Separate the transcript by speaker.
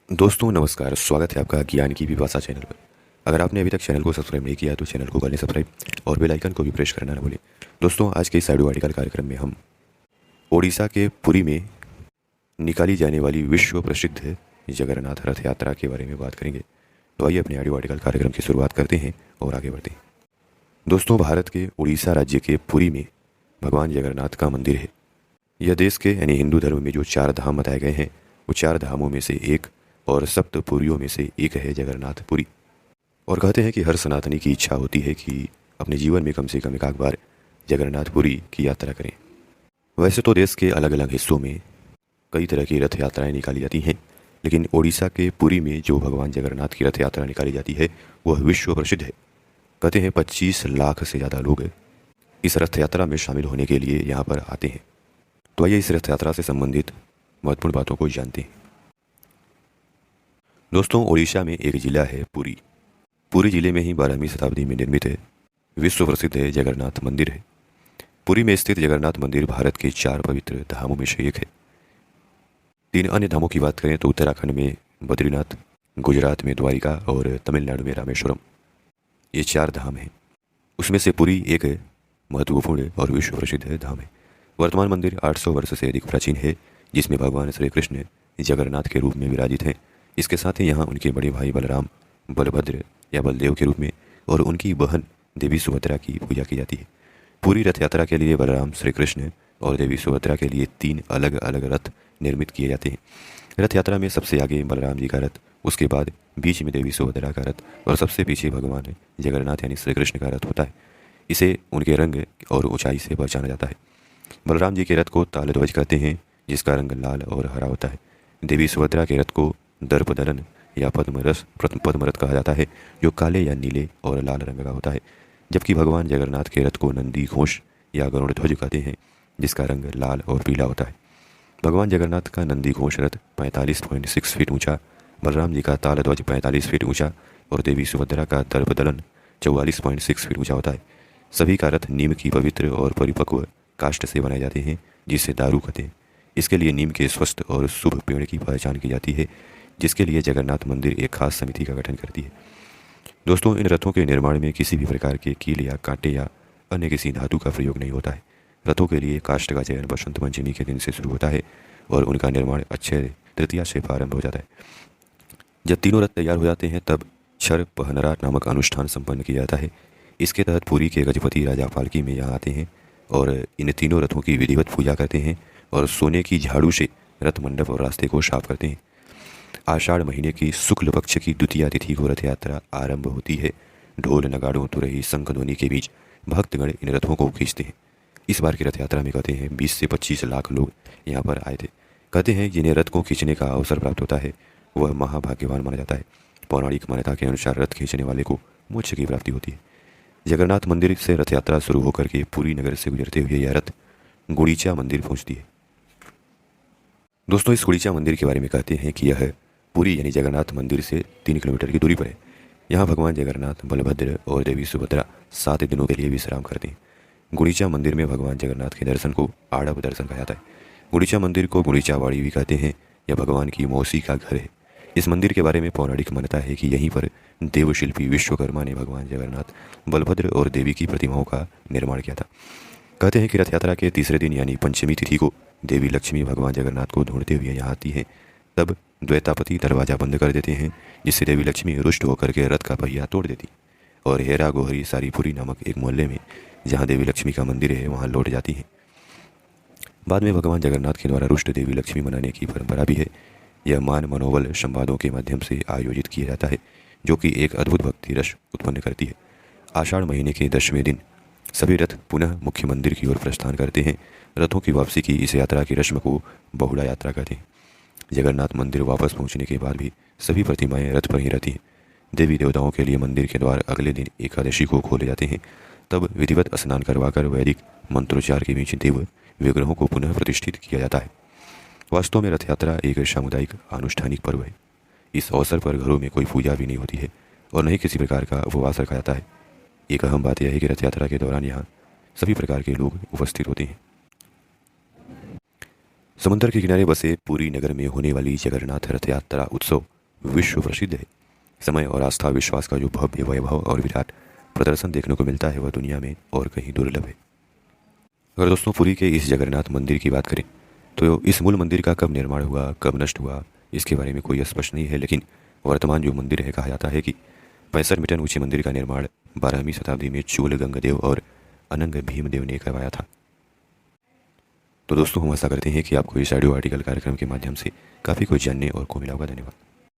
Speaker 1: दोस्तों नमस्कार, स्वागत है आपका ज्ञान की विभाषा चैनल पर। अगर आपने अभी तक चैनल को सब्सक्राइब नहीं किया तो चैनल को कर लें सब्सक्राइब और बेल आइकन को भी प्रेस करना ना भूलें। दोस्तों आज के इस ऑडियो आर्टिकल कार्यक्रम में हम ओडिशा के पुरी में निकाली जाने वाली विश्व प्रसिद्ध जगन्नाथ रथ यात्रा के बारे में बात करेंगे। तो आइए अपने ऑडियो आर्टिकल कार्यक्रम की शुरुआत करते हैं और आगे बढ़ते हैं। दोस्तों भारत के उड़ीसा राज्य के पुरी में भगवान जगन्नाथ का मंदिर है। यह देश के यानी हिंदू धर्म में जो 4 धाम बताए गए हैं वो 4 धामों में से एक और सप्तपुरियों में से एक है जगन्नाथ पुरी। और कहते हैं कि हर सनातनी की इच्छा होती है कि अपने जीवन में कम से कम एक आध बार जगन्नाथ पुरी की यात्रा करें। वैसे तो देश के अलग अलग हिस्सों में कई तरह की रथ यात्राएं निकाली जाती हैं, लेकिन ओडिशा के पुरी में जो भगवान जगन्नाथ की रथ यात्रा निकाली जाती है वह विश्व प्रसिद्ध है। कहते हैं 25 लाख से ज़्यादा लोग इस रथ यात्रा में शामिल होने के लिए यहाँ पर आते हैं। तो आइए इस रथ यात्रा से संबंधित महत्वपूर्ण बातों को जानते हैं। दोस्तों ओडिशा में एक जिला है पुरी। पुरी जिले में ही 12वीं शताब्दी में निर्मित है विश्व प्रसिद्ध जगन्नाथ मंदिर है। पुरी में स्थित जगन्नाथ मंदिर भारत के 4 पवित्र धामों में से एक है। 3 अन्य धामों की बात करें तो उत्तराखंड में बद्रीनाथ, गुजरात में द्वारिका और तमिलनाडु में रामेश्वरम, ये 4 धाम हैं। उसमें से पुरी एक महत्वपूर्ण और विश्व प्रसिद्ध धाम है। वर्तमान मंदिर 800 वर्ष से अधिक प्राचीन है, जिसमें भगवान श्री कृष्ण जगन्नाथ के रूप में विराजित हैं। इसके साथ ही यहाँ उनके बड़े भाई बलराम, बलभद्र या बलदेव के रूप में और उनकी बहन देवी सुभद्रा की पूजा की जाती है। पूरी रथ यात्रा के लिए बलराम, श्री कृष्ण और देवी सुभद्रा के लिए 3 अलग अलग रथ निर्मित किए जाते हैं। रथ यात्रा में सबसे आगे बलराम जी का रथ, उसके बाद बीच में देवी सुभद्रा का रथ और सबसे पीछे भगवान जगन्नाथ यानी श्री कृष्ण का रथ होता है। इसे उनके रंग और ऊंचाई से पहचाना जाता है। बलराम जी के रथ को तालध्वज कहते हैं, जिसका रंग लाल और हरा होता है। देवी सुभद्रा के रथ को दर्पदलन या पद्मरथ कहा जाता है, जो काले या नीले और लाल रंग का होता है। जबकि भगवान जगन्नाथ के रथ को नंदी घोष या गरुड़ ध्वज कहते हैं, जिसका रंग लाल और पीला होता है। भगवान जगन्नाथ का नंदी घोष रथ 45.6 फीट ऊंचा, बलराम जी का तालध्वज 45 फीट ऊंचा और देवी सुभद्रा का दर्पदलन 44.6 फीट ऊंचा होता है। सभी का रथ नीम की पवित्र और परिपक्व काष्ठ से बनाए जाते हैं, जिसे दारू कहते हैं। इसके लिए नीम के स्वस्थ और शुभ पेड़ की पहचान की जाती है, जिसके लिए जगन्नाथ मंदिर एक खास समिति का गठन करती है। दोस्तों इन रथों के निर्माण में किसी भी प्रकार के कील या कांटे या अन्य किसी धातु का प्रयोग नहीं होता है। रथों के लिए काष्ठ का चयन बसंत पंचमी के दिन से शुरू होता है और उनका निर्माण अक्षय तृतीया से प्रारंभ हो जाता है। जब तीनों रथ तैयार हो जाते हैं तब क्षर पहनरा नामक अनुष्ठान संपन्न किया जाता है। इसके तहत पुरी के गजपति राजा पालकी में यहाँ आते हैं और इन तीनों रथों की विधिवत पूजा करते हैं और सोने की झाड़ू से रथ मंडप और रास्ते को साफ करते हैं। आषाढ़ महीने की शुक्ल पक्ष की द्वितीया तिथि को रथ यात्रा आरंभ होती है। ढोल नगाड़ों तुरही शंख ध्वनि के बीच भक्तगण इन रथों को खींचते हैं। इस बार की रथ यात्रा में कहते हैं 20 से 25 लाख लोग यहाँ पर आए थे। कहते हैं जिन्हें रथ को खींचने का अवसर प्राप्त होता है वह महाभाग्यवान माना जाता है। पौराणिक मान्यता के अनुसार रथ खींचने वाले को मोक्ष की प्राप्ति होती है। जगन्नाथ मंदिर से रथ यात्रा शुरू होकर के पुरी नगर से गुजरते हुए यह रथ गुड़ीचा मंदिर पहुँचती है। दोस्तों इस गुड़ीचा मंदिर के बारे में कहते हैं कि यह पुरी यानी जगन्नाथ मंदिर से 3 किलोमीटर की दूरी पर है। यहाँ भगवान जगन्नाथ, बलभद्र और देवी सुभद्रा 7 दिनों के लिए विश्राम करते हैं। गुड़ीचा मंदिर में भगवान जगन्नाथ के दर्शन को आड़व दर्शन कहा जाता है। गुड़ीचा मंदिर को गुड़ीचा वाड़ी भी कहते हैं। यह भगवान की मौसी का घर है। इस मंदिर के बारे में पौराणिक मान्यता है कि यहीं पर देवशिल्पी विश्वकर्मा ने भगवान जगन्नाथ, बलभद्र और देवी की प्रतिमाओं का निर्माण किया था। कहते हैं कि रथ यात्रा के तीसरे दिन यानी पंचमी तिथि को देवी लक्ष्मी भगवान जगन्नाथ को ढूंढते हुए यहाँ आती हैं। तब द्वैतापति दरवाजा बंद कर देते हैं, जिससे देवी लक्ष्मी रुष्ट होकर के रथ का पहिया तोड़ देती और हेरा गोहरी सारीपुरी नामक एक मोहल्ले में जहाँ देवी लक्ष्मी का मंदिर है वहाँ लौट जाती हैं। बाद में भगवान जगन्नाथ के द्वारा रुष्ट देवी लक्ष्मी मनाने की परंपरा भी है। यह मान मनोबल संवादों के माध्यम से आयोजित किया जाता है, जो कि एक अद्भुत भक्ति रस उत्पन्न करती है। आषाढ़ महीने के 10वें दिन सभी रथ पुनः मुख्य मंदिर की ओर प्रस्थान करते हैं। रथों की वापसी की इस यात्रा की रस्म को बहुड़ा यात्रा कहते हैं। जगन्नाथ मंदिर वापस पहुंचने के बाद भी सभी प्रतिमाएं रथ पर ही रहती हैं। देवी देवताओं के लिए मंदिर के द्वार अगले दिन एकादशी को खोले जाते हैं। तब विधिवत स्नान करवाकर वैदिक मंत्रोच्चार के बीच देव विग्रहों को पुनः प्रतिष्ठित किया जाता है। वास्तव में रथ यात्रा एक सामुदायिक आनुष्ठानिक पर्व है। इस अवसर पर घरों में कोई पूजा भी नहीं होती है और न ही किसी प्रकार का उपवास रखा जाता है। एक अहम बात यह है कि रथ यात्रा के दौरान यहाँ सभी प्रकार के लोग उपस्थित होते हैं। समुद्र के किनारे बसे पुरी नगर में होने वाली जगन्नाथ रथ यात्रा उत्सव विश्व प्रसिद्ध है। समय और आस्था विश्वास का जो भव्य वैभव और विराट प्रदर्शन देखने को मिलता है वह दुनिया में और कहीं दुर्लभ है। अगर दोस्तों पुरी के इस जगन्नाथ मंदिर की बात करें तो इस मूल मंदिर का कब निर्माण हुआ, कब नष्ट हुआ, इसके बारे में कोई स्पष्ट नहीं है। लेकिन वर्तमान जो मंदिर है, कहा जाता है कि 65 मीटर ऊंचे मंदिर का निर्माण 12वीं शताब्दी में चूल गंगदेव और अनंग भीमदेव ने करवाया था। तो दोस्तों हम आशा करते हैं कि आपको इस ऑडियो आर्टिकल कार्यक्रम के माध्यम से काफ़ी कुछ जानने और को मिला होगा। धन्यवाद।